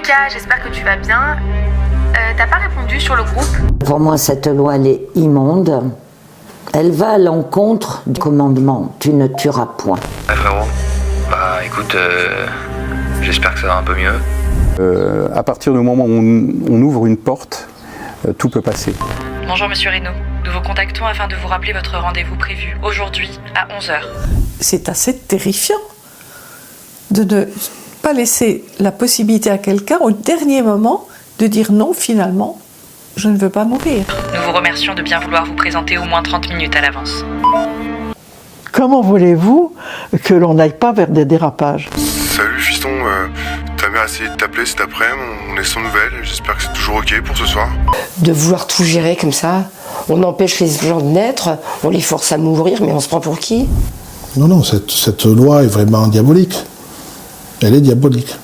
Lucas, j'espère que tu vas bien. T'as pas répondu sur le groupe? Pour moi, cette loi, elle est immonde. Elle va à l'encontre du commandement. Tu ne tueras point. Ah frérot, bah écoute, j'espère que ça va un peu mieux. À partir du moment où on ouvre une porte, tout peut passer. Bonjour Monsieur Reynaud, nous vous contactons afin de vous rappeler votre rendez-vous prévu aujourd'hui à 11h. C'est assez terrifiant de ne pas laisser la possibilité à quelqu'un au dernier moment de dire non finalement, je ne veux pas mourir. Nous vous remercions de bien vouloir vous présenter au moins 30 minutes à l'avance. Comment voulez-vous que l'on n'aille pas vers des dérapages? Salut fiston, ta mère a essayé de t'appeler cet après-midi, on est sans nouvelles, j'espère que c'est toujours ok pour ce soir. De vouloir tout gérer comme ça, on empêche les gens de naître, on les force à mourir, mais on se prend pour qui? Non, cette loi est vraiment diabolique. Elle est diabolique.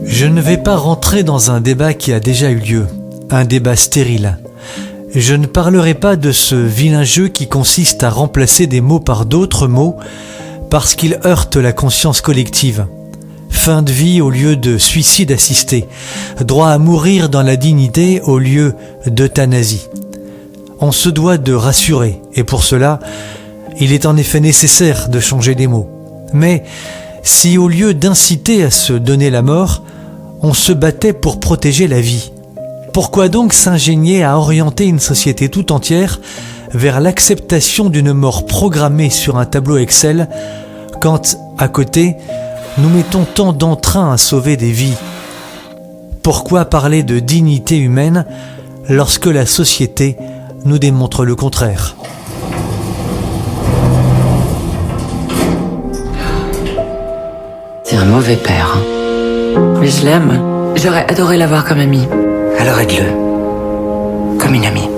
Je ne vais pas rentrer dans un débat qui a déjà eu lieu, un débat stérile. Je ne parlerai pas de ce vilain jeu qui consiste à remplacer des mots par d'autres mots parce qu'il heurte la conscience collective. Fin de vie au lieu de suicide assisté, droit à mourir dans la dignité au lieu d'euthanasie. On se doit de rassurer, et pour cela, il est en effet nécessaire de changer des mots. Mais si au lieu d'inciter à se donner la mort, on se battait pour protéger la vie, pourquoi donc s'ingénier à orienter une société tout entière vers l'acceptation d'une mort programmée sur un tableau Excel, quand, à côté, nous mettons tant d'entrain à sauver des vies? Pourquoi parler de dignité humaine lorsque la société nous démontre le contraire? C'est un mauvais père. Mais je l'aime. J'aurais adoré l'avoir comme ami. Alors aide-le. Comme une amie.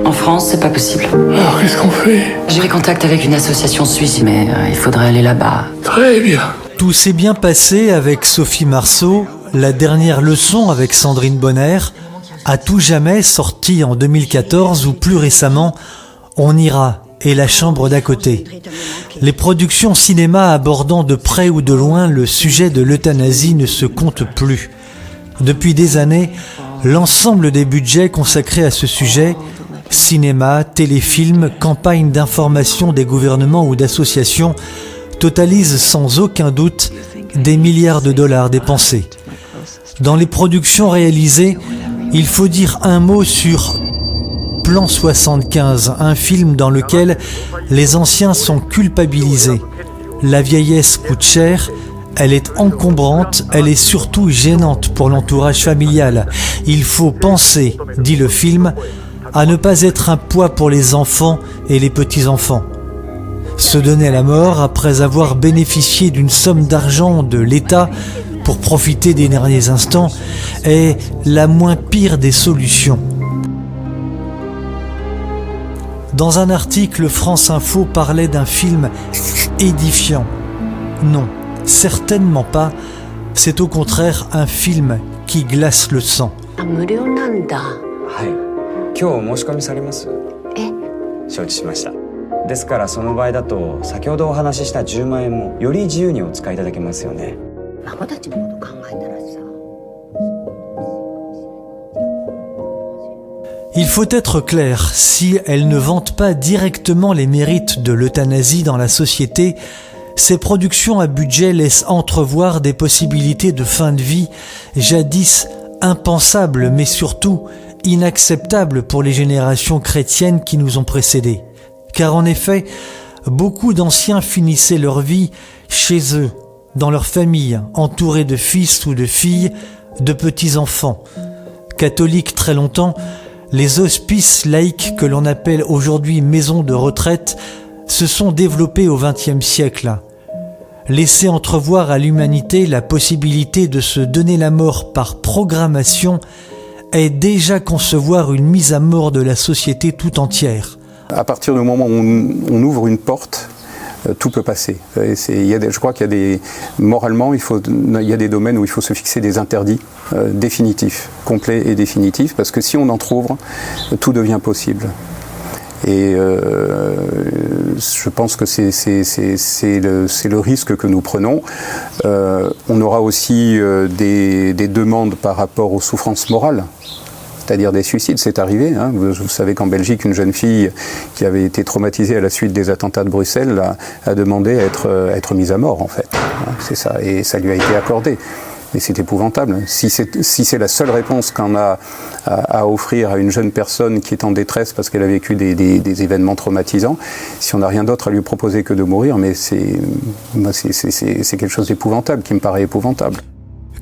En France, c'est pas possible. Alors, qu'est-ce qu'on fait? J'ai pris contact avec une association suisse, mais il faudrait aller là-bas. Très bien. Tout s'est bien passé avec Sophie Marceau, La dernière leçon avec Sandrine Bonner, À tout jamais sorti en 2014 ou plus récemment On ira et La chambre d'à côté. Les productions cinéma abordant de près ou de loin le sujet de l'euthanasie ne se comptent plus. Depuis des années, l'ensemble des budgets consacrés à ce sujet, cinéma, téléfilms, campagnes d'information des gouvernements ou d'associations, totalise sans aucun doute des milliards de dollars dépensés. Dans les productions réalisées, il faut dire un mot sur Plan 75, un film dans lequel les anciens sont culpabilisés. La vieillesse coûte cher, elle est encombrante, elle est surtout gênante pour l'entourage familial. Il faut penser, dit le film, à ne pas être un poids pour les enfants et les petits-enfants. Se donner la mort après avoir bénéficié d'une somme d'argent de l'État pour profiter des derniers instants est la moins pire des solutions. Dans un article, France Info parlait d'un film édifiant. Non, certainement pas. C'est au contraire un film qui glace le sang. Il faut être clair, si elle ne vante pas directement les mérites de l'euthanasie dans la société, ces productions à budget laissent entrevoir des possibilités de fin de vie jadis impensables, mais surtout inacceptables pour les générations chrétiennes qui nous ont précédés. Car en effet, beaucoup d'anciens finissaient leur vie chez eux, dans leur famille, entourés de fils ou de filles, de petits-enfants. Catholiques très longtemps, les hospices laïques que l'on appelle aujourd'hui maisons de retraite se sont développés au XXe siècle. Laisser entrevoir à l'humanité la possibilité de se donner la mort par programmation est déjà concevoir une mise à mort de la société tout entière. À partir du moment où on ouvre une porte, tout peut passer. Je crois qu'il y a moralement, il y a des domaines où il faut se fixer des interdits définitifs, complets et définitifs, parce que si on entrouvre, tout devient possible. Et je pense que c'est le risque que nous prenons. On aura aussi des demandes par rapport aux souffrances morales, c'est-à-dire des suicides. C'est arrivé. Hein. Vous savez qu'en Belgique, une jeune fille qui avait été traumatisée à la suite des attentats de Bruxelles a demandé à être mise à mort, en fait. Hein, c'est ça. Et ça lui a été accordé. Et c'est épouvantable. Si c'est la seule réponse qu'on a à offrir à une jeune personne qui est en détresse parce qu'elle a vécu des événements traumatisants, si on n'a rien d'autre à lui proposer que de mourir, mais c'est quelque chose d'épouvantable, qui me paraît épouvantable.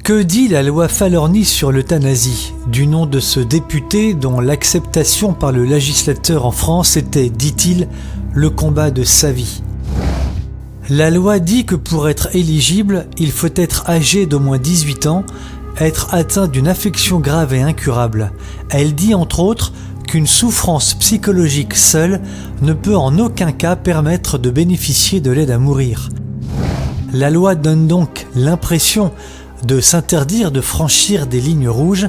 Que dit la loi Falorni sur l'euthanasie, du nom de ce député dont l'acceptation par le législateur en France était, dit-il, le combat de sa vie? La loi dit que pour être éligible, il faut être âgé d'au moins 18 ans, être atteint d'une affection grave et incurable. Elle dit entre autres qu'une souffrance psychologique seule ne peut en aucun cas permettre de bénéficier de l'aide à mourir. La loi donne donc l'impression de s'interdire de franchir des lignes rouges,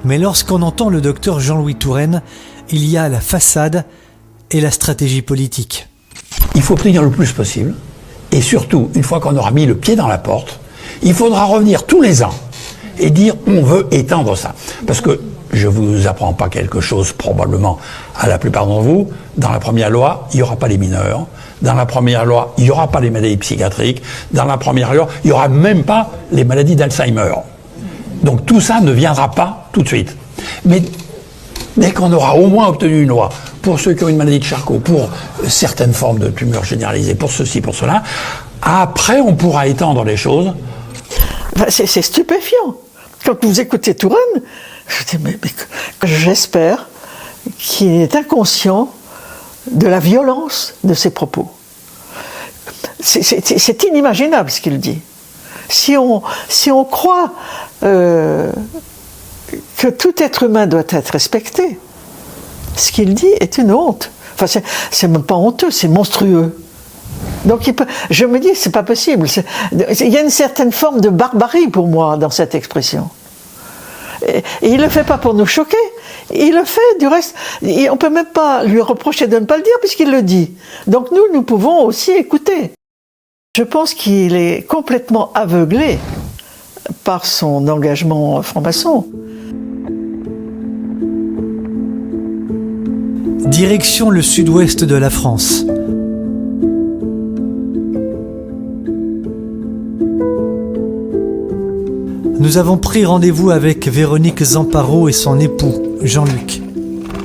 mais lorsqu'on entend le docteur Jean-Louis Touraine, il y a la façade et la stratégie politique. Il faut prévenir le plus possible. Et surtout, une fois qu'on aura mis le pied dans la porte, il faudra revenir tous les ans et dire on veut étendre ça. Parce que je ne vous apprends pas quelque chose, probablement à la plupart d'entre vous. Dans la première loi, il n'y aura pas les mineurs. Dans la première loi, il n'y aura pas les maladies psychiatriques. Dans la première loi, il n'y aura même pas les maladies d'Alzheimer. Donc tout ça ne viendra pas tout de suite. Mais dès qu'on aura au moins obtenu une loi pour ceux qui ont une maladie de Charcot, pour certaines formes de tumeurs généralisées, pour ceci, pour cela, après on pourra étendre les choses. C'est stupéfiant. Quand vous écoutez Touraine, je dis, mais j'espère qu'il est inconscient de la violence de ses propos. C'est inimaginable ce qu'il dit. Si on croit que tout être humain doit être respecté, ce qu'il dit est une honte. Enfin, c'est même pas honteux, c'est monstrueux. Donc je me dis, c'est pas possible. Il y a une certaine forme de barbarie pour moi dans cette expression. Et il le fait pas pour nous choquer. Il le fait, du reste, on peut même pas lui reprocher de ne pas le dire puisqu'il le dit. Donc nous pouvons aussi écouter. Je pense qu'il est complètement aveuglé par son engagement franc-maçon. Direction le sud-ouest de la France. Nous avons pris rendez-vous avec Véronique Zamparo et son époux, Jean-Luc.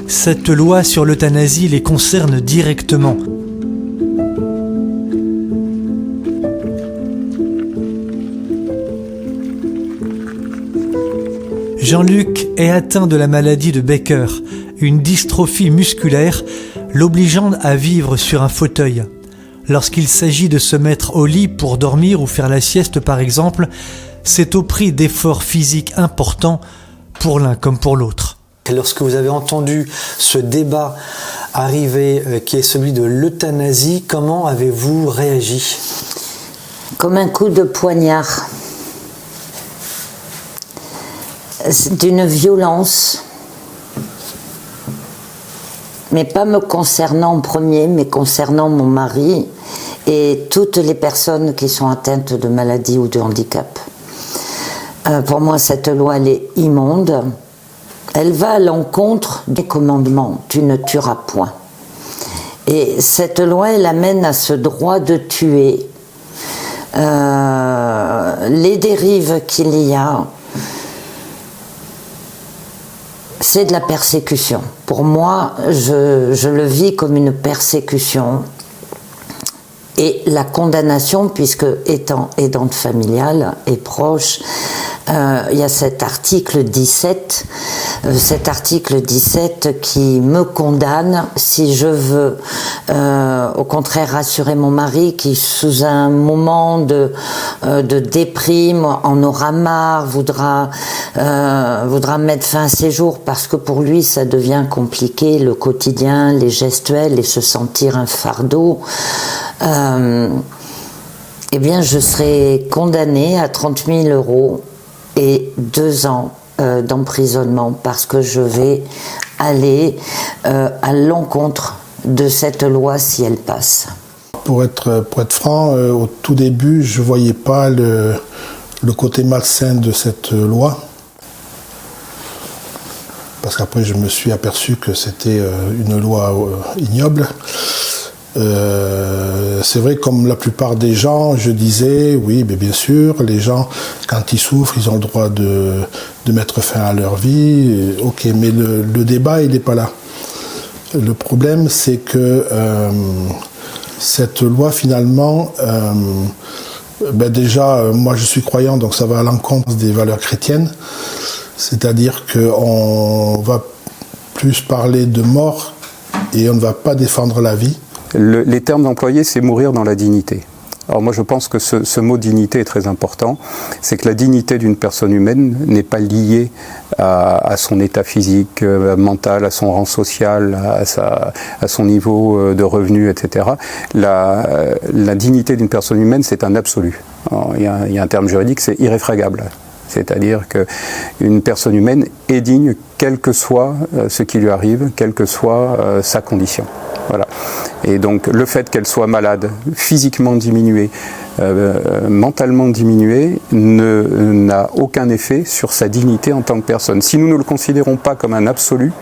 Cette loi sur l'euthanasie les concerne directement. Jean-Luc est atteint de la maladie de Becker, une dystrophie musculaire l'obligeant à vivre sur un fauteuil. Lorsqu'il s'agit de se mettre au lit pour dormir ou faire la sieste par exemple, c'est au prix d'efforts physiques importants pour l'un comme pour l'autre. Lorsque vous avez entendu ce débat arriver qui est celui de l'euthanasie, comment avez-vous réagi? Comme un coup de poignard. D'une violence, mais pas me concernant en premier, mais concernant mon mari et toutes les personnes qui sont atteintes de maladie ou de handicap. Pour moi, cette loi, elle est immonde. Elle va à l'encontre du commandement « tu ne tueras point ». Et cette loi, elle amène à ce droit de tuer. Les dérives qu'il y a, c'est de la persécution. Pour moi, je le vis comme une persécution. Et la condamnation, puisque étant aidante familiale et proche, il y a cet article 17 qui me condamne si je veux au contraire rassurer mon mari qui sous un moment de déprime en aura marre, voudra mettre fin à ses jours parce que pour lui ça devient compliqué, le quotidien, les gestuels et se sentir un fardeau. Eh bien je serai condamnée à 30 000 € et 2 ans d'emprisonnement parce que je vais aller à l'encontre de cette loi si elle passe. Pour être franc, au tout début, je ne voyais pas le côté malsain de cette loi. Parce qu'après, je me suis aperçu que c'était une loi ignoble. C'est vrai, comme la plupart des gens, je disais, oui, mais bien sûr, les gens, quand ils souffrent, ils ont le droit de mettre fin à leur vie. Ok, mais le débat, il n'est pas là. Le problème, c'est que cette loi, finalement, déjà, moi je suis croyant, donc ça va à l'encontre des valeurs chrétiennes. C'est-à-dire qu'on va plus parler de mort et on ne va pas défendre la vie. Les termes employés, c'est mourir dans la dignité. Alors moi je pense que ce mot dignité est très important. C'est que la dignité d'une personne humaine n'est pas liée à son état physique, mental, à son rang social, à son niveau de revenu, etc. La dignité d'une personne humaine, c'est un absolu. Alors, il y a un terme juridique, c'est irréfragable. C'est-à-dire qu'une personne humaine est digne, quel que soit ce qui lui arrive, quelle que soit sa condition. Voilà. Et donc le fait qu'elle soit malade, physiquement diminuée, mentalement diminuée, n'a aucun effet sur sa dignité en tant que personne. Si nous ne le considérons pas comme un absolu,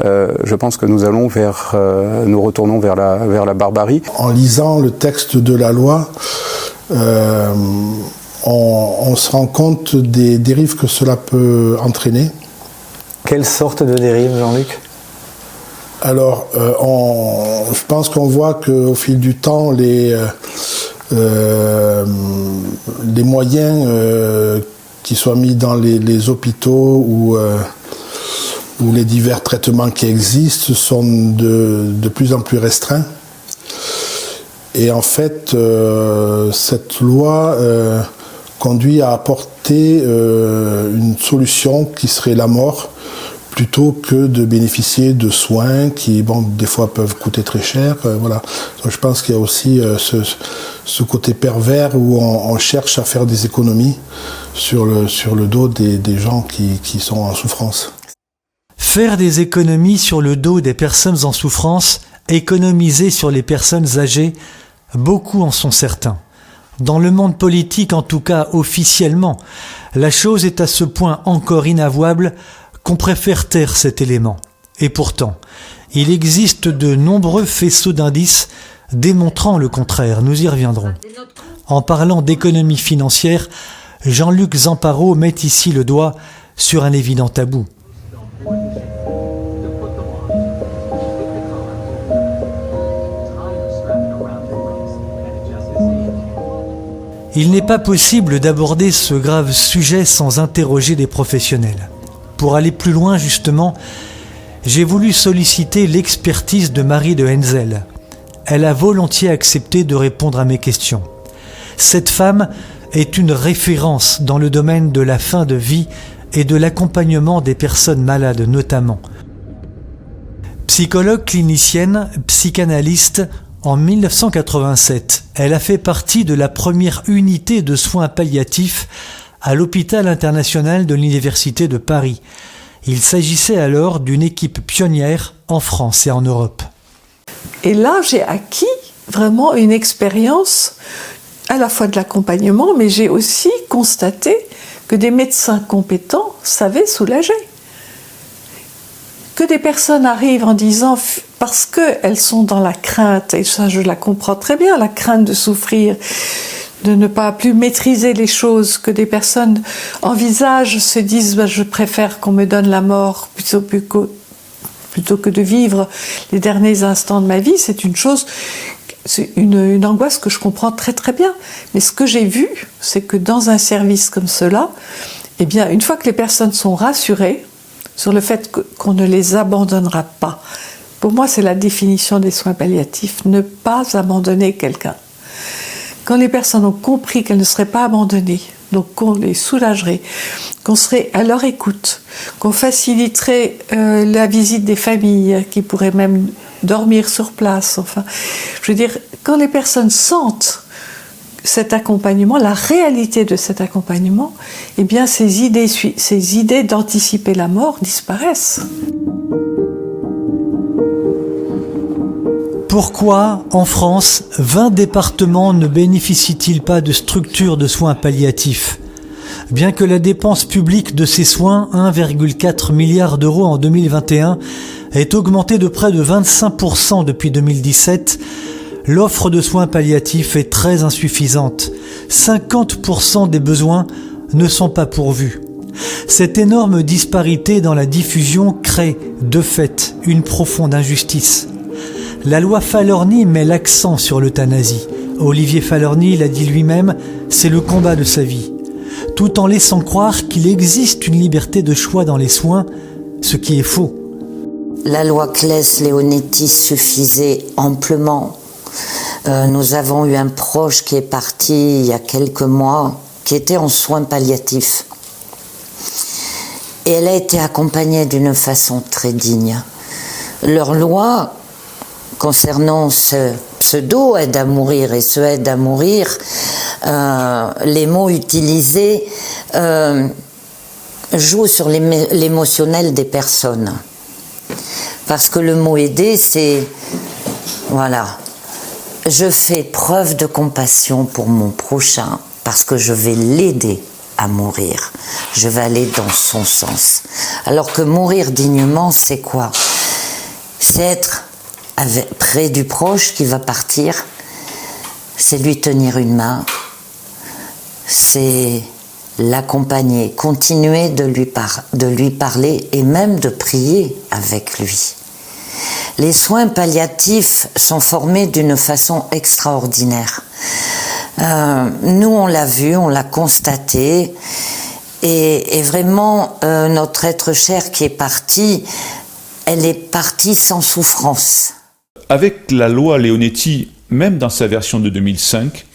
je pense que nous retournons vers la barbarie. En lisant le texte de la loi, on se rend compte des dérives que cela peut entraîner. Quelle sorte de dérive, Jean-Luc ? Alors, je pense qu'on voit qu'au fil du temps, les moyens qui soient mis dans les hôpitaux ou les divers traitements qui existent sont de plus en plus restreints. Et en fait, cette loi conduit à apporter une solution qui serait la mort, plutôt que de bénéficier de soins qui, des fois peuvent coûter très cher. Voilà. Donc, je pense qu'il y a aussi ce côté pervers où on cherche à faire des économies sur le dos des gens qui sont en souffrance. Faire des économies sur le dos des personnes en souffrance, économiser sur les personnes âgées, beaucoup en sont certains. Dans le monde politique, en tout cas officiellement, la chose est à ce point encore inavouable qu'on préfère taire cet élément. Et pourtant, il existe de nombreux faisceaux d'indices démontrant le contraire. Nous y reviendrons. En parlant d'économie financière, Jean-Luc Zamparo met ici le doigt sur un évident tabou. Il n'est pas possible d'aborder ce grave sujet sans interroger des professionnels. Pour aller plus loin, justement, j'ai voulu solliciter l'expertise de Marie de Henzel. Elle a volontiers accepté de répondre à mes questions. Cette femme est une référence dans le domaine de la fin de vie et de l'accompagnement des personnes malades notamment. Psychologue clinicienne, psychanalyste, en 1987, elle a fait partie de la première unité de soins palliatifs à l'hôpital international de l'Université de Paris. Il s'agissait alors d'une équipe pionnière en France et en Europe. Et là, j'ai acquis vraiment une expérience à la fois de l'accompagnement, mais j'ai aussi constaté que des médecins compétents savaient soulager. Que des personnes arrivent en disant, parce qu'elles sont dans la crainte, et ça je la comprends très bien, la crainte de souffrir, de ne pas plus maîtriser les choses, que des personnes envisagent, se disent je préfère qu'on me donne la mort plutôt que de vivre les derniers instants de ma vie, c'est une chose, c'est une angoisse que je comprends très très bien. Mais ce que j'ai vu, c'est que dans un service comme cela, eh bien, une fois que les personnes sont rassurées sur le fait qu'on ne les abandonnera pas, pour moi c'est la définition des soins palliatifs, ne pas abandonner quelqu'un. Quand les personnes ont compris qu'elles ne seraient pas abandonnées, donc qu'on les soulagerait, qu'on serait à leur écoute, qu'on faciliterait la visite des familles, qui pourraient même dormir sur place, enfin, je veux dire, quand les personnes sentent cet accompagnement, la réalité de cet accompagnement, eh bien ces idées d'anticiper la mort disparaissent. Pourquoi, en France, 20 départements ne bénéficient-ils pas de structures de soins palliatifs ? Bien que la dépense publique de ces soins, 1,4 milliard d'euros en 2021, ait augmenté de près de 25% depuis 2017, l'offre de soins palliatifs est très insuffisante. 50% des besoins ne sont pas pourvus. Cette énorme disparité dans la diffusion crée, de fait, une profonde injustice. La loi Falorni met l'accent sur l'euthanasie. Olivier Falorni l'a dit lui-même, c'est le combat de sa vie. Tout en laissant croire qu'il existe une liberté de choix dans les soins, ce qui est faux. La loi Claes-Leonetti suffisait amplement. Nous avons eu un proche qui est parti il y a quelques mois, qui était en soins palliatifs. Et elle a été accompagnée d'une façon très digne. Leur loi, concernant ce pseudo aide à mourir et ce aide à mourir, les mots utilisés jouent sur l'émotionnel des personnes. Parce que le mot aider, c'est, voilà, je fais preuve de compassion pour mon prochain parce que je vais l'aider à mourir. Je vais aller dans son sens. Alors que mourir dignement, c'est quoi ? C'est être près du proche qui va partir, c'est lui tenir une main, c'est l'accompagner, continuer de lui parler et même de prier avec lui. Les soins palliatifs sont formés d'une façon extraordinaire. Nous, on l'a vu, on l'a constaté, et vraiment, notre être cher qui est parti, elle est partie sans souffrance. Avec la loi Leonetti, même dans sa version de 2005,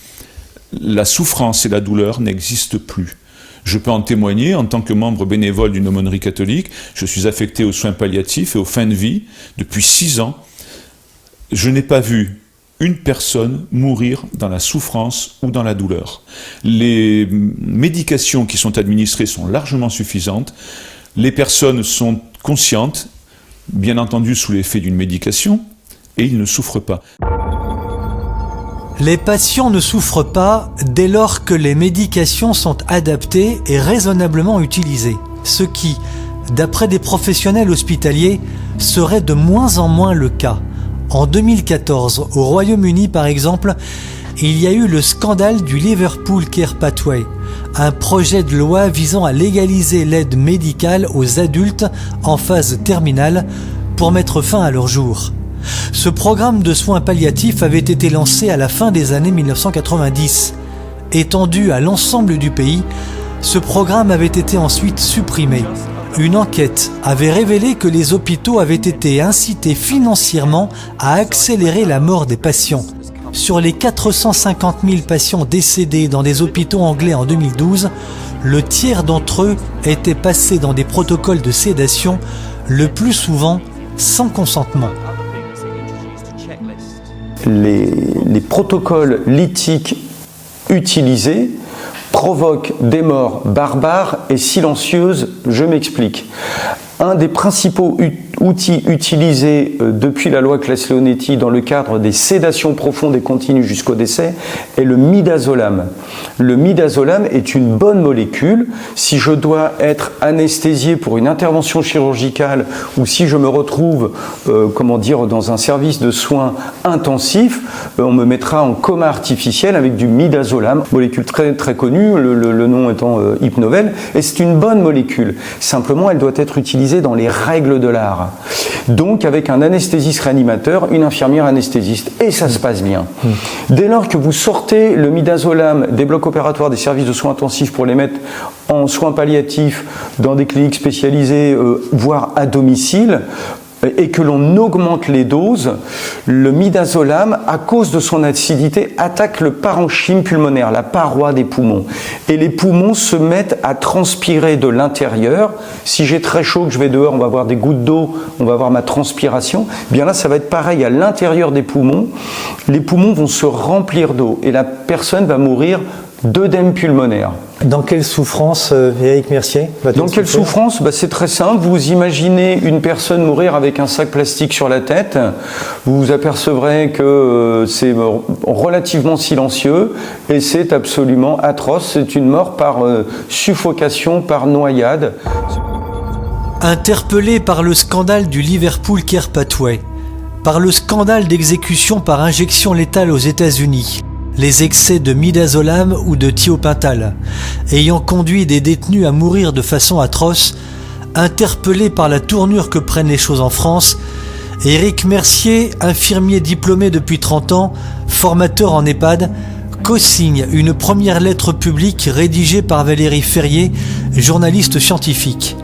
la souffrance et la douleur n'existent plus. Je peux en témoigner en tant que membre bénévole d'une aumônerie catholique. Je suis affecté aux soins palliatifs et aux fins de vie depuis 6 ans. Je n'ai pas vu une personne mourir dans la souffrance ou dans la douleur. Les médications qui sont administrées sont largement suffisantes. Les personnes sont conscientes, bien entendu sous l'effet d'une médication, et ils ne souffrent pas. Les patients ne souffrent pas dès lors que les médications sont adaptées et raisonnablement utilisées, ce qui, d'après des professionnels hospitaliers, serait de moins en moins le cas. En 2014, au Royaume-Uni par exemple, il y a eu le scandale du Liverpool Care Pathway, un projet de loi visant à légaliser l'aide médicale aux adultes en phase terminale pour mettre fin à leur jour. Ce programme de soins palliatifs avait été lancé à la fin des années 1990. Étendu à l'ensemble du pays, ce programme avait été ensuite supprimé. Une enquête avait révélé que les hôpitaux avaient été incités financièrement à accélérer la mort des patients. Sur les 450 000 patients décédés dans des hôpitaux anglais en 2012, le tiers d'entre eux étaient passés dans des protocoles de sédation, le plus souvent sans consentement. Les protocoles lithiques utilisés provoquent des morts barbares et silencieuses. Je m'explique. Un des principaux outils utilisés depuis la loi Claes-Leonetti dans le cadre des sédations profondes et continues jusqu'au décès est le midazolam. Le midazolam est une bonne molécule. Si je dois être anesthésié pour une intervention chirurgicale ou si je me retrouve dans un service de soins intensifs, on me mettra en coma artificiel avec du midazolam, molécule très, très connue, le nom étant Hypnovel, et c'est une bonne molécule. Simplement, elle doit être utilisée dans les règles de l'art. Donc avec un anesthésiste réanimateur, une infirmière anesthésiste, et ça se passe bien. Dès lors que vous sortez le midazolam des blocs opératoires des services de soins intensifs pour les mettre en soins palliatifs dans des cliniques spécialisées, voire à domicile, et que l'on augmente les doses, le midazolam, à cause de son acidité, attaque le parenchyme pulmonaire, la paroi des poumons. Et les poumons se mettent à transpirer de l'intérieur. Si j'ai très chaud, que je vais dehors, on va avoir des gouttes d'eau, on va avoir ma transpiration. Bien là, ça va être pareil à l'intérieur des poumons. Les poumons vont se remplir d'eau et la personne va mourir d'œdème pulmonaire. Dans quelle souffrance, Éric Mercier? Dans quelle souffrance? C'est très simple. Vous imaginez une personne mourir avec un sac plastique sur la tête. Vous vous apercevrez que c'est relativement silencieux et c'est absolument atroce. C'est une mort par suffocation, par noyade. Interpellé par le scandale du Liverpool Care Pathway, par le scandale d'exécution par injection létale aux États-Unis, les excès de midazolam ou de thiopental, ayant conduit des détenus à mourir de façon atroce, interpellé par la tournure que prennent les choses en France, Éric Mercier, infirmier diplômé depuis 30 ans, formateur en EHPAD, co-signe une première lettre publique rédigée par Valérie Ferrier, journaliste scientifique.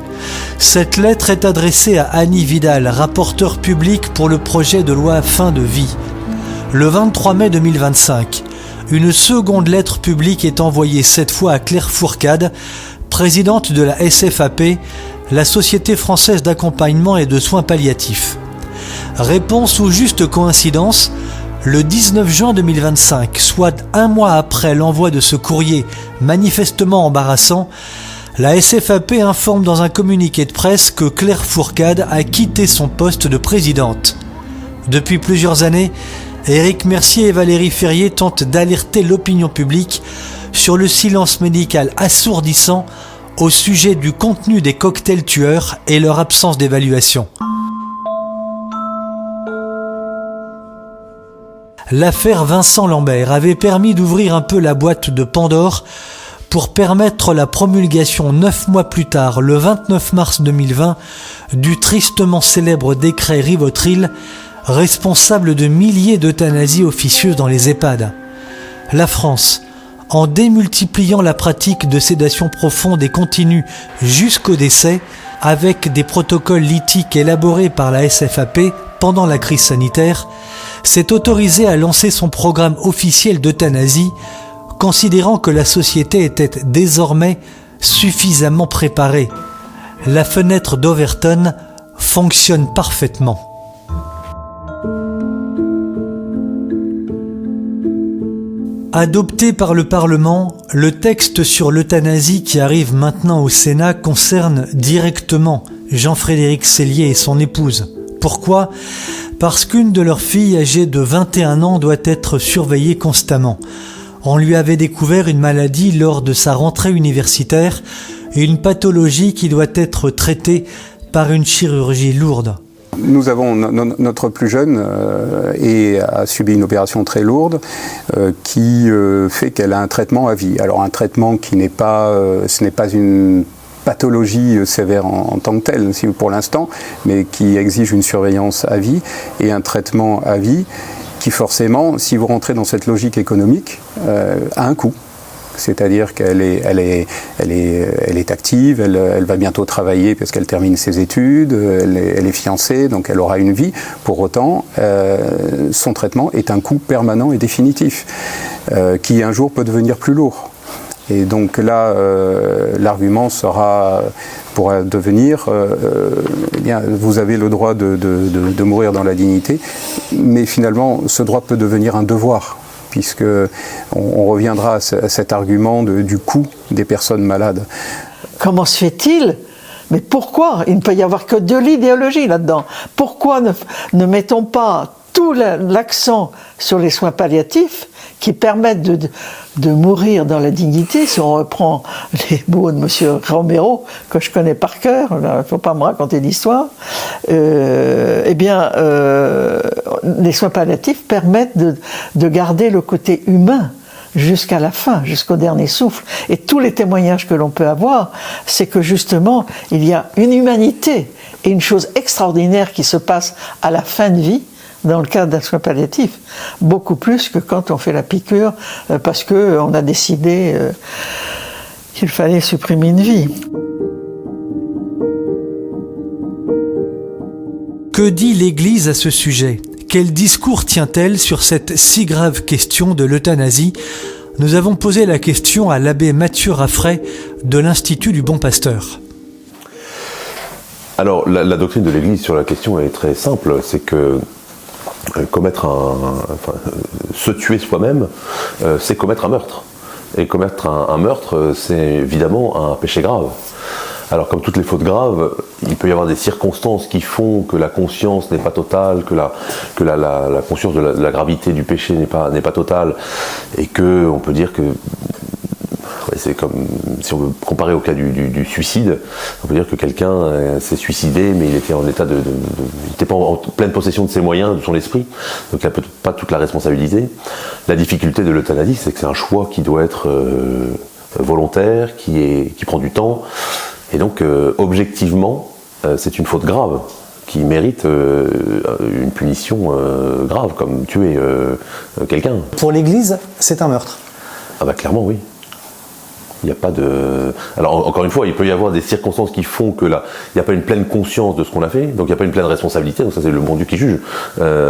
Cette lettre est adressée à Annie Vidal, rapporteure publique pour le projet de loi Fin de vie. Le 23 mai 2025, une seconde lettre publique est envoyée cette fois à Claire Fourcade, présidente de la SFAP, la Société française d'accompagnement et de soins palliatifs. Réponse ou juste coïncidence, le 19 juin 2025, soit un mois après l'envoi de ce courrier manifestement embarrassant, la SFAP informe dans un communiqué de presse que Claire Fourcade a quitté son poste de présidente. Depuis plusieurs années, Éric Mercier et Valérie Ferrier tentent d'alerter l'opinion publique sur le silence médical assourdissant au sujet du contenu des cocktails tueurs et leur absence d'évaluation. L'affaire Vincent Lambert avait permis d'ouvrir un peu la boîte de Pandore pour permettre la promulgation 9 mois plus tard, le 29 mars 2020, du tristement célèbre décret Rivotril, responsable de milliers d'euthanasies officieuses dans les EHPAD. La France, en démultipliant la pratique de sédation profonde et continue jusqu'au décès, avec des protocoles lithiques élaborés par la SFAP pendant la crise sanitaire, s'est autorisée à lancer son programme officiel d'euthanasie, considérant que la société était désormais suffisamment préparée. La fenêtre d'Overton fonctionne parfaitement. Adopté par le Parlement, le texte sur l'euthanasie qui arrive maintenant au Sénat concerne directement Jean-Frédéric Sellier et son épouse. Pourquoi ? Parce qu'une de leurs filles âgée de 21 ans doit être surveillée constamment. On lui avait découvert une maladie lors de sa rentrée universitaire et une pathologie qui doit être traitée par une chirurgie lourde. Nous avons notre plus jeune et a subi une opération très lourde qui fait qu'elle a un traitement à vie. Alors un traitement qui n'est pas, ce n'est pas une pathologie sévère en tant que telle pour l'instant, mais qui exige une surveillance à vie et un traitement à vie qui forcément, si vous rentrez dans cette logique économique, a un coût. C'est-à-dire qu'elle est active, elle va bientôt travailler parce qu'elle termine ses études, elle est fiancée, donc elle aura une vie. Pour autant, son traitement est un coût permanent et définitif, qui un jour peut devenir plus lourd. Et donc là, l'argument pourra devenir, eh bien, vous avez le droit de mourir dans la dignité, mais finalement, ce droit peut devenir un devoir, puisque on reviendra à cet argument du coût des personnes malades. Comment se fait-il ? Mais pourquoi ? Il ne peut y avoir que de l'idéologie là-dedans. Pourquoi ne mettons pas tout l'accent sur les soins palliatifs qui permettent de mourir dans la dignité, si on reprend les mots de M. Romero, que je connais par cœur, il ne faut pas me raconter d'histoire, les soins palliatifs permettent de garder le côté humain jusqu'à la fin, jusqu'au dernier souffle. Et tous les témoignages que l'on peut avoir, c'est que justement, il y a une humanité et une chose extraordinaire qui se passe à la fin de vie, dans le cadre d'un soin palliatif, beaucoup plus que quand on fait la piqûre parce qu'on a décidé qu'il fallait supprimer une vie. Que dit l'Église à ce sujet ? Quel discours tient-elle sur cette si grave question de l'euthanasie ? Nous avons posé la question à l'abbé Mathieu Raffray de l'Institut du Bon Pasteur. Alors, la doctrine de l'Église sur la question est très simple, c'est que se tuer soi-même, c'est commettre un meurtre. Et commettre un meurtre, c'est évidemment un péché grave. Alors comme toutes les fautes graves, il peut y avoir des circonstances qui font que la conscience n'est pas totale, que la conscience de la gravité du péché n'est pas totale, et que on peut dire que c'est comme si on veut comparer au cas du suicide, on peut dire que quelqu'un s'est suicidé, mais il était en état il n'était pas en pleine possession de ses moyens, de son esprit, donc il n'a peut-être pas toute la responsabilité. La difficulté de l'euthanasie, c'est que c'est un choix qui doit être volontaire, qui prend du temps. Et donc, objectivement, c'est une faute grave qui mérite une punition grave, comme tuer quelqu'un. Pour l'Église, c'est un meurtre. Ah bah clairement, oui. Il n'y a pas de... Alors, encore une fois, il peut y avoir des circonstances qui font que là, il n'y a pas une pleine conscience de ce qu'on a fait, donc il n'y a pas une pleine responsabilité, donc ça c'est le bon Dieu qui juge.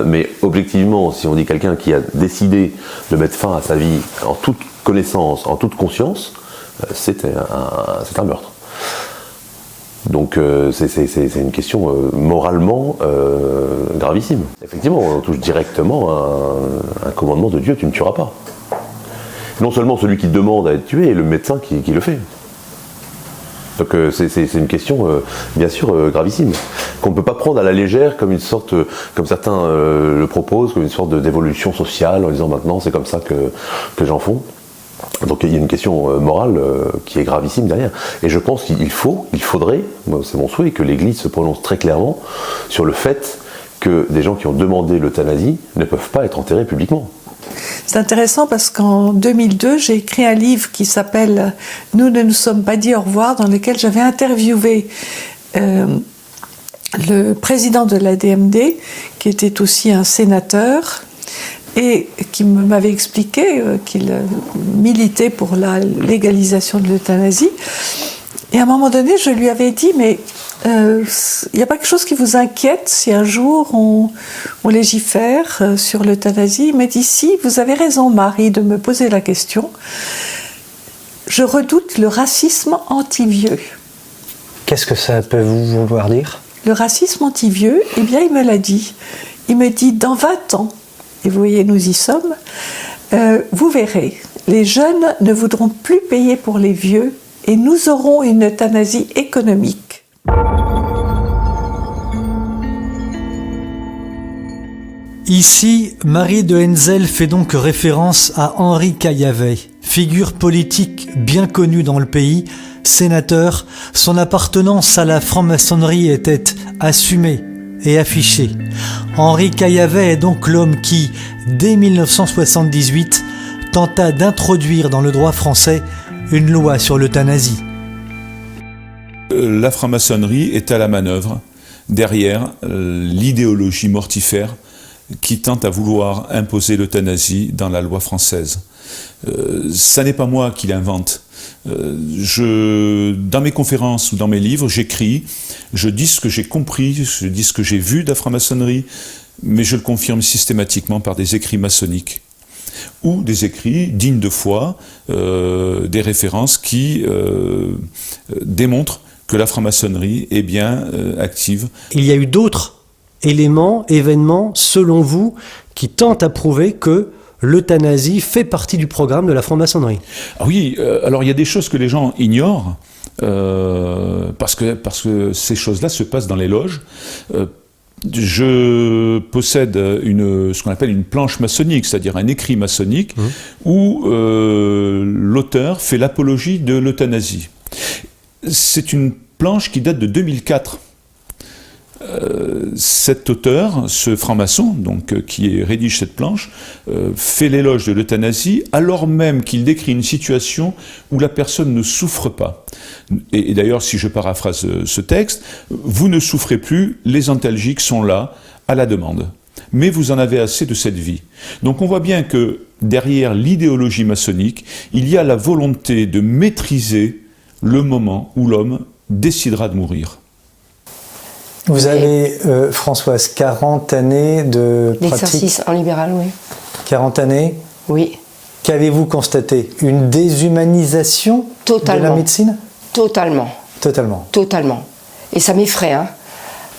Mais objectivement, si on dit quelqu'un qui a décidé de mettre fin à sa vie en toute connaissance, en toute conscience, c'est un meurtre. Donc c'est une question moralement gravissime. Effectivement, on touche directement à un commandement de Dieu, tu ne tueras pas. Non seulement celui qui demande à être tué, et le médecin qui le fait. Donc c'est une question bien sûr gravissime, qu'on ne peut pas prendre à la légère comme une sorte, comme certains le proposent, comme une sorte d'évolution sociale, en disant maintenant c'est comme ça que les gens font. Donc il y a une question morale qui est gravissime derrière. Et je pense qu'il faudrait, c'est mon souhait, que l'Église se prononce très clairement sur le fait que des gens qui ont demandé l'euthanasie ne peuvent pas être enterrés publiquement. C'est intéressant parce qu'en 2002, j'ai écrit un livre qui s'appelle « Nous ne nous sommes pas dit au revoir », dans lequel j'avais interviewé le président de l'ADMD, qui était aussi un sénateur, et qui m'avait expliqué qu'il militait pour la légalisation de l'euthanasie. Et à un moment donné, je lui avais dit, mais il n'y a pas quelque chose qui vous inquiète si un jour on légifère sur l'euthanasie? Il m'a dit, si, vous avez raison, Marie, de me poser la question. Je redoute le racisme anti-vieux. Qu'est-ce que ça peut vous vouloir dire? Le racisme anti-vieux, eh bien, il me l'a dit. Il me dit, dans 20 ans, et vous voyez, nous y sommes, vous verrez, les jeunes ne voudront plus payer pour les vieux et nous aurons une euthanasie économique. Ici, Marie de Henzel fait donc référence à Henri Caillavet, figure politique bien connue dans le pays, sénateur. Son appartenance à la franc-maçonnerie était assumée et affichée. Henri Caillavet est donc l'homme qui, dès 1978, tenta d'introduire dans le droit français une loi sur l'euthanasie. La franc-maçonnerie est à la manœuvre derrière l'idéologie mortifère qui tente à vouloir imposer l'euthanasie dans la loi française. Ça n'est pas moi qui l'invente. Dans mes conférences ou dans mes livres, j'écris, je dis ce que j'ai compris, je dis ce que j'ai vu de la franc-maçonnerie, mais je le confirme systématiquement par des écrits maçonniques ou des écrits dignes de foi, des références qui démontrent que la franc-maçonnerie est bien active. Il y a eu d'autres événements, selon vous, qui tentent à prouver que l'euthanasie fait partie du programme de la franc-maçonnerie. Ah oui, alors il y a des choses que les gens ignorent, parce que ces choses-là se passent dans les loges. Je possède ce qu'on appelle une planche maçonnique, c'est-à-dire un écrit maçonnique, où l'auteur fait l'apologie de l'euthanasie. C'est une planche qui date de 2004. Cet auteur, ce franc-maçon, donc qui rédige cette planche, fait l'éloge de l'euthanasie alors même qu'il décrit une situation où la personne ne souffre pas. Et d'ailleurs, si je paraphrase ce texte, vous ne souffrez plus, les antalgiques sont là à la demande. Mais vous en avez assez de cette vie. Donc on voit bien que derrière l'idéologie maçonnique, il y a la volonté de maîtriser le moment où l'homme décidera de mourir. Vous avez, Françoise, 40 années de pratique. L'exercice en libéral, oui. 40 années. Oui. Qu'avez-vous constaté? Une déshumanisation de la médecine? Totalement. Totalement. Totalement. Et ça m'effraie, hein.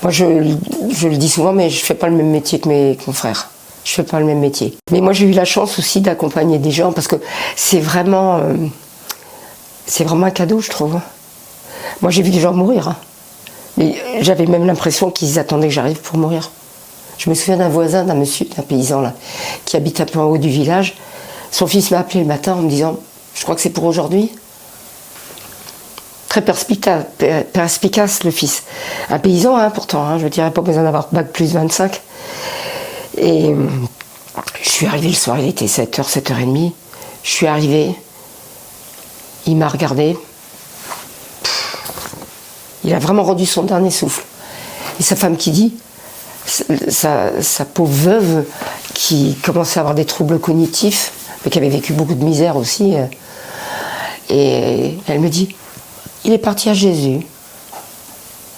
Moi, je le dis souvent, mais je ne fais pas le même métier que mes confrères. Je fais pas le même métier. Mais moi, j'ai eu la chance aussi d'accompagner des gens parce que c'est vraiment un cadeau, je trouve. Moi, j'ai vu des gens mourir. Mais j'avais même l'impression qu'ils attendaient que j'arrive pour mourir. Je me souviens d'un voisin, d'un paysan là, qui habite un peu en haut du village. Son fils m'a appelé le matin en me disant « Je crois que c'est pour aujourd'hui ». Très perspicace, le fils. Un paysan, pourtant, je ne dirais pas besoin d'avoir bac plus 25. Et je suis arrivée le soir, il était 7h, 7h30. Je suis arrivée, il m'a regardé. Il a vraiment rendu son dernier souffle. Et sa femme qui dit, sa pauvre veuve, qui commençait à avoir des troubles cognitifs, mais qui avait vécu beaucoup de misère aussi, et elle me dit, il est parti à Jésus,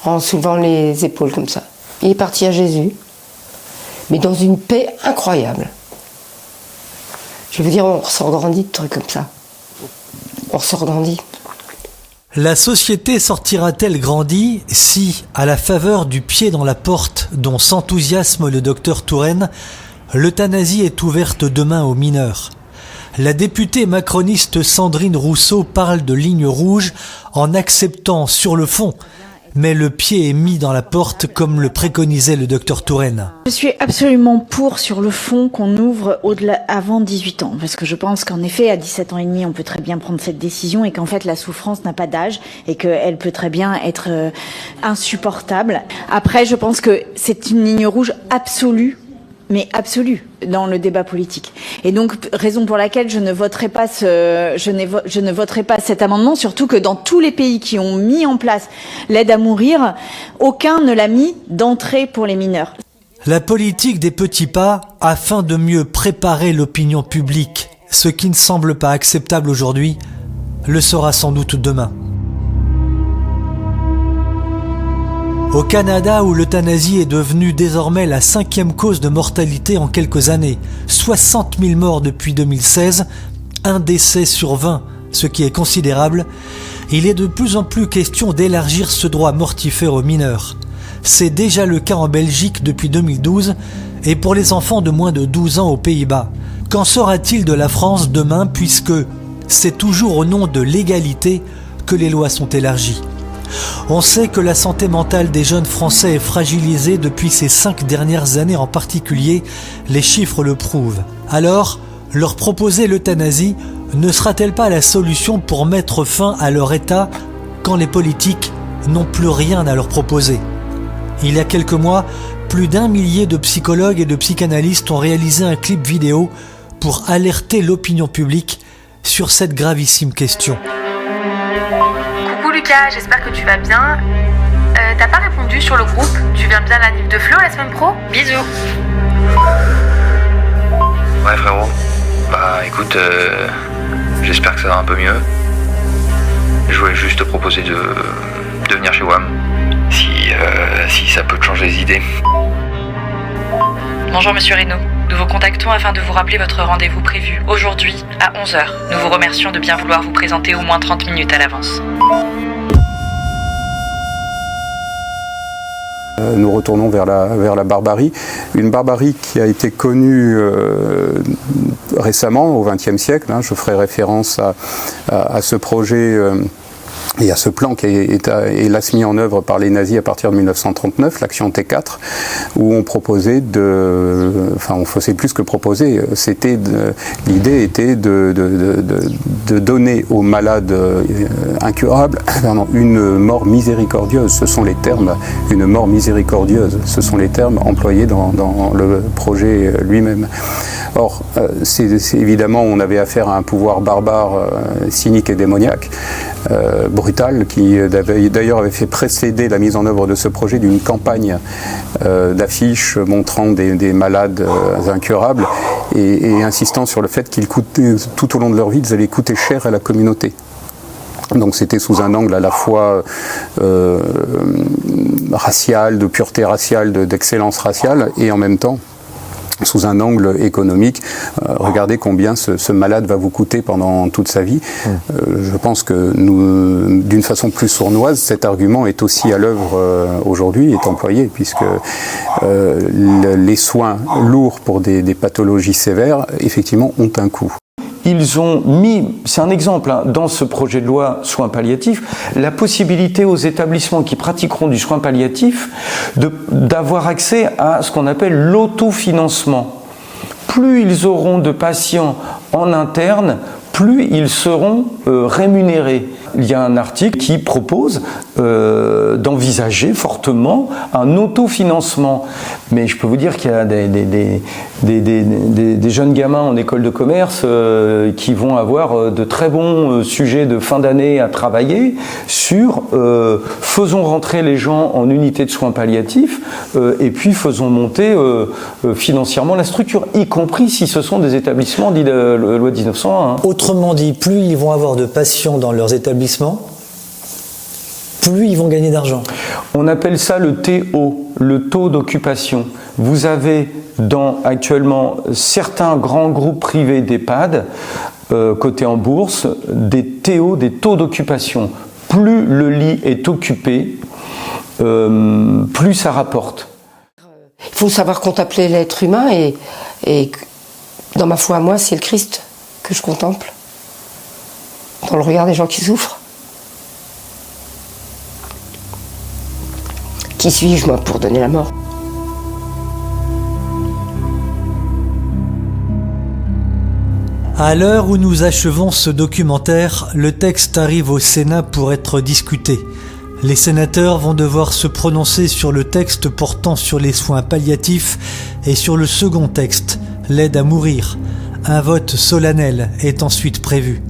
en soulevant les épaules comme ça. Il est parti à Jésus, mais dans une paix incroyable. Je veux dire, on ressort grandi de trucs comme ça. On ressort grandi. La société sortira-t-elle grandie si, à la faveur du pied dans la porte dont s'enthousiasme le docteur Touraine, l'euthanasie est ouverte demain aux mineurs? La députée macroniste Sandrine Rousseau parle de ligne rouge en acceptant sur le fond, mais le pied est mis dans la porte comme le préconisait le docteur Touraine. Je suis absolument pour, sur le fond, qu'on ouvre au-delà, avant 18 ans. Parce que je pense qu'en effet, à 17 ans et demi, on peut très bien prendre cette décision et qu'en fait, la souffrance n'a pas d'âge et qu'elle peut très bien être insupportable. Après, je pense que c'est une ligne rouge absolue, mais absolue, dans le débat politique. Et donc, raison pour laquelle je ne voterai pas je ne voterai pas cet amendement, surtout que dans tous les pays qui ont mis en place l'aide à mourir, aucun ne l'a mis d'entrée pour les mineurs. La politique des petits pas afin de mieux préparer l'opinion publique, ce qui ne semble pas acceptable aujourd'hui, le sera sans doute demain. Au Canada, où l'euthanasie est devenue désormais la 5e cause de mortalité en quelques années, 60 000 morts depuis 2016, un décès sur 20, ce qui est considérable, il est de plus en plus question d'élargir ce droit mortifère aux mineurs. C'est déjà le cas en Belgique depuis 2012 et pour les enfants de moins de 12 ans aux Pays-Bas. Qu'en sera-t-il de la France demain puisque c'est toujours au nom de l'égalité que les lois sont élargies? On sait que la santé mentale des jeunes Français est fragilisée depuis ces 5 dernières années en particulier, les chiffres le prouvent. Alors, leur proposer l'euthanasie ne sera-t-elle pas la solution pour mettre fin à leur état quand les politiques n'ont plus rien à leur proposer? Il y a quelques mois, plus d'1 millier de psychologues et de psychanalystes ont réalisé un clip vidéo pour alerter l'opinion publique sur cette gravissime question. Coucou Lucas, j'espère que tu vas bien. T'as pas répondu sur le groupe? Tu viens bien à la Nif de Flo la semaine pro? Bisous. Ouais frérot, bah écoute, j'espère que ça va un peu mieux. Je voulais juste te proposer de venir chez WAM, si ça peut te changer les idées. Bonjour Monsieur Reynaud, nous vous contactons afin de vous rappeler votre rendez-vous prévu aujourd'hui à 11h. Nous vous remercions de bien vouloir vous présenter au moins 30 minutes à l'avance. Nous retournons vers la barbarie, une barbarie qui a été connue récemment, au XXe siècle. Je ferai référence à ce projet et à ce plan qui est hélas mis en œuvre par les nazis à partir de 1939, l'action T4, où on proposait on faisait plus que proposer, l'idée était de donner aux malades incurables une mort miséricordieuse. Ce sont les termes, une mort miséricordieuse, ce sont les termes employés dans le projet lui-même. Or, c'est évidemment, on avait affaire à un pouvoir barbare, cynique et démoniaque, brutal, qui d'ailleurs avait fait précéder la mise en œuvre de ce projet d'une campagne d'affiches montrant des malades incurables et insistant sur le fait qu'ils coûtaient, tout au long de leur vie, ils allaient coûter cher à la communauté. Donc c'était sous un angle à la fois racial, de pureté raciale, d'excellence raciale, et en même temps sous un angle économique. Regardez combien ce malade va vous coûter pendant toute sa vie. Je pense que nous, d'une façon plus sournoise, cet argument est aussi à l'œuvre aujourd'hui, est employé, puisque les soins lourds pour des pathologies sévères, effectivement, ont un coût. Ils ont mis, c'est un exemple, hein, dans ce projet de loi soins palliatifs, la possibilité aux établissements qui pratiqueront du soin palliatif d'avoir accès à ce qu'on appelle l'autofinancement. Plus ils auront de patients en interne, plus ils seront rémunérés. Il y a un article qui propose d'envisager fortement un autofinancement. Mais je peux vous dire qu'il y a des jeunes gamins en école de commerce qui vont avoir de très bons sujets de fin d'année à travailler sur faisons rentrer les gens en unité de soins palliatifs et puis faisons monter financièrement la structure, y compris si ce sont des établissements dits de loi 1901. Hein. Autrement dit, plus ils vont avoir de patients dans leurs établissements, plus ils vont gagner d'argent. On appelle ça le TO, le taux d'occupation. Vous avez actuellement certains grands groupes privés d'EHPAD, cotés en bourse, des TO, des taux d'occupation. Plus le lit est occupé, plus ça rapporte. Il faut savoir contempler l'être humain et dans ma foi à moi, c'est le Christ que je contemple. Dans le regard des gens qui souffrent. Qui suis-je, moi, pour donner la mort? À l'heure où nous achevons ce documentaire, le texte arrive au Sénat pour être discuté. Les sénateurs vont devoir se prononcer sur le texte portant sur les soins palliatifs et sur le second texte, l'aide à mourir. Un vote solennel est ensuite prévu.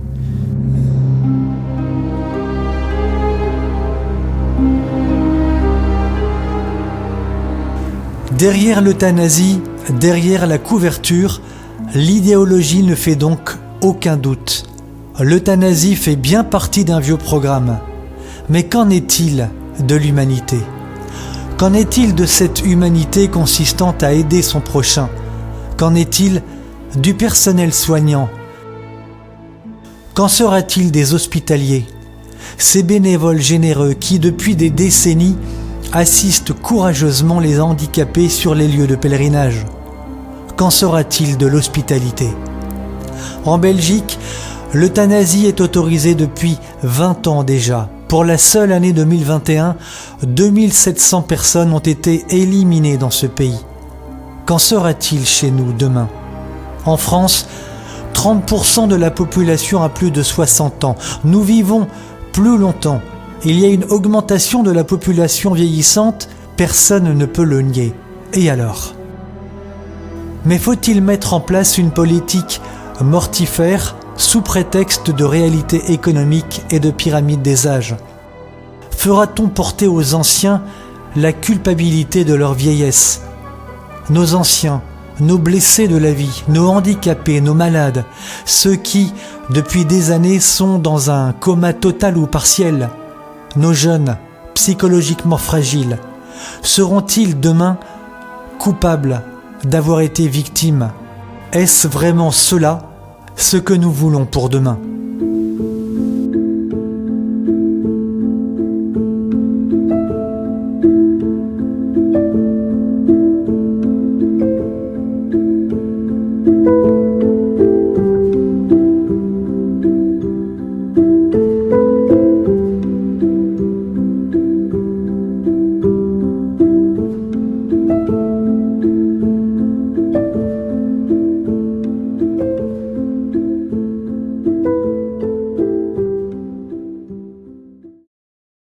Derrière l'euthanasie, derrière la couverture, l'idéologie ne fait donc aucun doute. L'euthanasie fait bien partie d'un vieux programme. Mais qu'en est-il de l'humanité? Qu'en est-il de cette humanité consistant à aider son prochain? Qu'en est-il du personnel soignant? Qu'en sera-t-il des hospitaliers? Ces bénévoles généreux qui, depuis des décennies, assistent courageusement les handicapés sur les lieux de pèlerinage. Qu'en sera-t-il de l'hospitalité? En Belgique, l'euthanasie est autorisée depuis 20 ans déjà. Pour la seule année 2021, 2700 personnes ont été éliminées dans ce pays. Qu'en sera-t-il chez nous demain? En France, 30% de la population a plus de 60 ans. Nous vivons plus longtemps. Il y a une augmentation de la population vieillissante, personne ne peut le nier. Et alors? Mais faut-il mettre en place une politique mortifère sous prétexte de réalité économique et de pyramide des âges? Fera-t-on porter aux anciens la culpabilité de leur vieillesse? Nos anciens, nos blessés de la vie, nos handicapés, nos malades, ceux qui, depuis des années, sont dans un coma total ou partiel, nos jeunes, psychologiquement fragiles, seront-ils demain coupables d'avoir été victimes? Est-ce vraiment cela ce que nous voulons pour demain?